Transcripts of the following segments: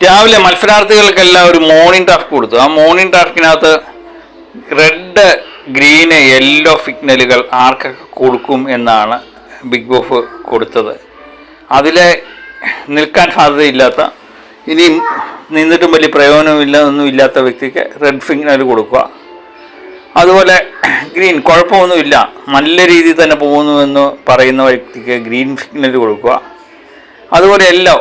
രാവിലെ മത്സരാർത്ഥികൾക്കെല്ലാം ഒരു morning task കൊടുത്തു. ആ മോർണിംഗ് ടാസ്കിനകത്ത് റെഡ്, ഗ്രീന്, യെല്ലോ സിഗ്നലുകൾ ആർക്കൊക്കെ കൊടുക്കും എന്നാണ് ബിഗ് ബോസ് കൊടുത്തത്. അതിലെ നിൽക്കാൻ സാധ്യതയില്ലാത്ത, ഇനി നിന്നിട്ടും വലിയ പ്രയോജനമില്ല ഇല്ലാത്ത വ്യക്തിക്ക് റെഡ് സിഗ്നൽ കൊടുക്കുക. അതുപോലെ ഗ്രീൻ, കുഴപ്പമൊന്നുമില്ല, നല്ല രീതിയിൽ തന്നെ പോകുന്നുവെന്ന് പറയുന്ന വ്യക്തിക്ക് ഗ്രീൻ സിഗ്നൽ കൊടുക്കുക. അതുപോലെ യെല്ലോ,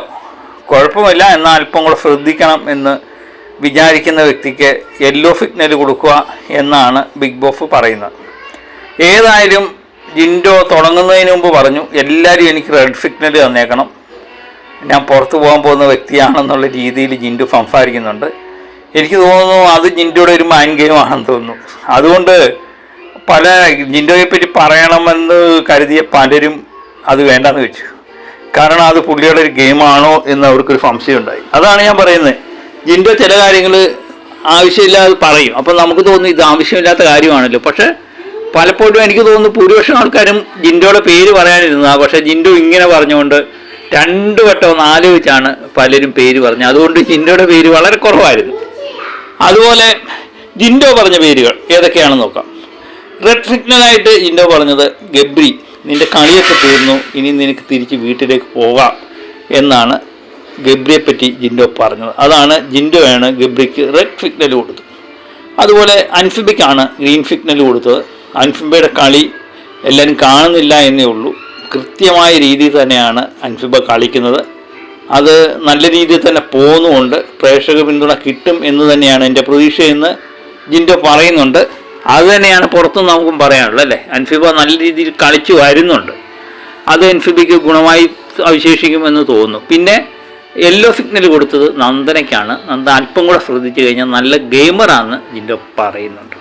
കുഴപ്പമില്ല എന്നാൽ അല്പം കൂടെ ശ്രദ്ധിക്കണം എന്ന് വിചാരിക്കുന്ന വ്യക്തിക്ക് യെല്ലോ സിഗ്നൽ കൊടുക്കുക എന്നാണ് ബിഗ് ബോസ് പറയുന്നത്. ഏതായാലും ജിൻഡോ തുടങ്ങുന്നതിന് മുമ്പ് പറഞ്ഞു, എല്ലാവരും എനിക്ക് റെഡ് സിഗ്നൽ തന്നേക്കണം, ഞാൻ പുറത്തു പോകാൻ പോകുന്ന വ്യക്തിയാണെന്നുള്ള രീതിയിൽ ജിൻഡോ സംസാരിക്കുന്നുണ്ട്. എനിക്ക് തോന്നുന്നു അത് ജിൻഡോയുടെ ഒരു മൈൻഡ് ഗെയിമാണെന്ന് തോന്നുന്നു. അതുകൊണ്ട് പല ജിൻഡോയെ പറ്റി പറയണമെന്ന് കരുതിയ പലരും അത് വേണ്ടെന്ന് വെച്ചു. കാരണം അത് പുള്ളിയുടെ ഒരു ഗെയിമാണോ എന്ന് അവർക്കൊരു സംശയം ഉണ്ടായി. അതാണ് ഞാൻ പറയുന്നത്. ജിൻഡോ ചില കാര്യങ്ങൾ ആവശ്യമില്ലാതെ പറയും, അപ്പം നമുക്ക് തോന്നുന്നു ഇത് ആവശ്യമില്ലാത്ത കാര്യമാണല്ലോ. പക്ഷേ പലപ്പോഴും എനിക്ക് തോന്നുന്നു ഭൂരിപക്ഷം ആൾക്കാരും ജിൻഡോയുടെ പേര് പറയാനിരുന്നതാണ്. പക്ഷേ ജിൻഡോ ഇങ്ങനെ പറഞ്ഞുകൊണ്ട് 2 വട്ടം ആലോചിച്ചാണ് പലരും പേര് പറഞ്ഞത്. അതുകൊണ്ട് ജിൻഡോയുടെ പേര് വളരെ കുറവായിരുന്നു. അതുപോലെ ജിൻഡോ പറഞ്ഞ പേരുകൾ ഏതൊക്കെയാണെന്ന് നോക്കാം. റെഡ് സിഗ്നലായിട്ട് ജിൻഡോ പറഞ്ഞത് ഗബ്രി, നിൻ്റെ കളിയൊക്കെ തീർന്നു, ഇനി നിനക്ക് തിരിച്ച് വീട്ടിലേക്ക് പോകാം എന്നാണ് ഗബ്രിയെപ്പറ്റി ജിൻഡോ പറഞ്ഞത്. അതാണ് ജിൻഡോയാണ് ഗബ്രിക്ക് റെഡ് സിഗ്നൽ കൊടുത്തത്. അതുപോലെ അൻഫിബയ്ക്കാണ് ഗ്രീൻ സിഗ്നൽ കൊടുത്തത്. അൻഫിബയുടെ കളി എല്ലാവരും കാണുന്നില്ല എന്നേ ഉള്ളൂ. കൃത്യമായ രീതിയിൽ തന്നെയാണ് അൻഫിബ കളിക്കുന്നത്. അത് നല്ല രീതിയിൽ തന്നെ പോകുന്നുമുണ്ട്. പ്രേക്ഷക പിന്തുണ കിട്ടും എന്ന് തന്നെയാണ് എൻ്റെ പ്രതീക്ഷയെന്ന് ജിൻഡോ പറയുന്നുണ്ട്. അത് തന്നെയാണ് പുറത്തുനിന്ന് നമുക്കും പറയാനുള്ളത് അല്ലേ. അൻഫിബ നല്ല രീതിയിൽ കളിച്ചു വരുന്നുണ്ട്. അത് അൻഫിബയ്ക്ക് ഗുണമായി അവശേഷിക്കുമെന്ന് തോന്നുന്നു. പിന്നെ യെല്ലോ സിഗ്നൽ കൊടുത്തത് നന്ദനയ്ക്കാണ്. നന്ദ അല്പം കൂടെ ശ്രദ്ധിച്ചു കഴിഞ്ഞാൽ നല്ല ഗെയിമറാണെന്ന് ജിൻഡോ പറയുന്നുണ്ട്.